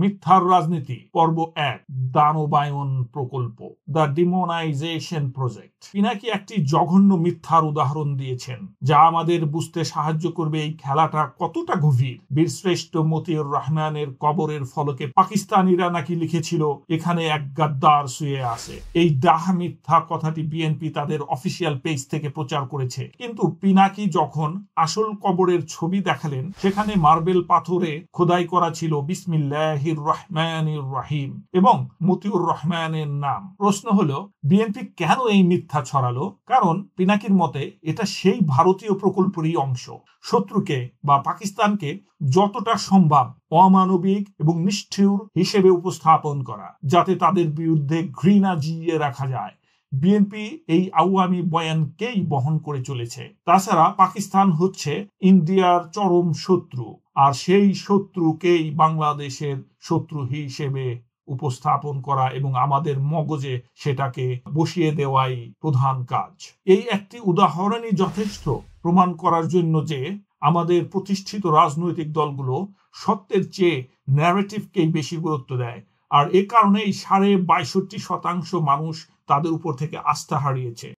মিথ্যার রাজনীতি পর্ব ১, দানবায়ন প্রকল্প, দ্য ডিমোনাইজেশন প্রজেক্ট। পিনাকি একটি জঘন্য মিথ্যার উদাহরণ দিয়েছেন যা আমাদের বুঝতে সাহায্য করবে এই খেলাটা কতটা গভীর। বীরশ্রেষ্ঠ মতিউর রহমানের কবরের ফলকে পাকিস্তানিরা নাকি লিখেছিল, এখানে এক গাদ্দার শুয়ে আছে। এই ডাহা মিথ্যা কথাটি বিএনপি তাদের অফিসিয়াল পেজ থেকে প্রচার করেছে, কিন্তু পিনাকি যখন আসল কবরের ছবি দেখালেন সেখানে মার্বেল পাথরে খোদাই করা ছিল বিসমিল্লাহির রহমানির রহিম এবং মতিউর রহমানের নাম। প্রশ্ন হলো, বিএনপি কেন এই মিথ্যা ছড়ালো? কারণ পিনাকির মতে এটা সেই ভারতীয় প্রকল্পেরই অংশ, শত্রুকে বা পাকিস্তানকে যতটা সম্ভব অমানবিক এবং নিষ্ঠুর হিসেবে উপস্থাপন করা, যাতে তাদের বিরুদ্ধে ঘৃণা জিইয়ে রাখা যায়। বিএনপি এই আওয়ামী বয়ানকেই বহন করে চলেছে। তাছাড়া পাকিস্তান হচ্ছে ইন্ডিয়ার চরম শত্রু, আর সেই শত্রুকেই বাংলাদেশের শত্রু হিসেবে উপস্থাপন করা এবং আমাদের মগজে সেটাকে বসিয়ে দেওয়াই প্রধান কাজ। এই একটি উদাহরণই যথেষ্ট প্রমাণ করার জন্য যে আমাদের প্রতিষ্ঠিত রাজনৈতিক দলগুলো সত্যের চেয়ে ন্যারেটিভকেই বেশি গুরুত্ব দেয়, আর এ কারণেই ৬২.৬% মানুষ তাদের উপর থেকে আস্থা হারিয়েছে।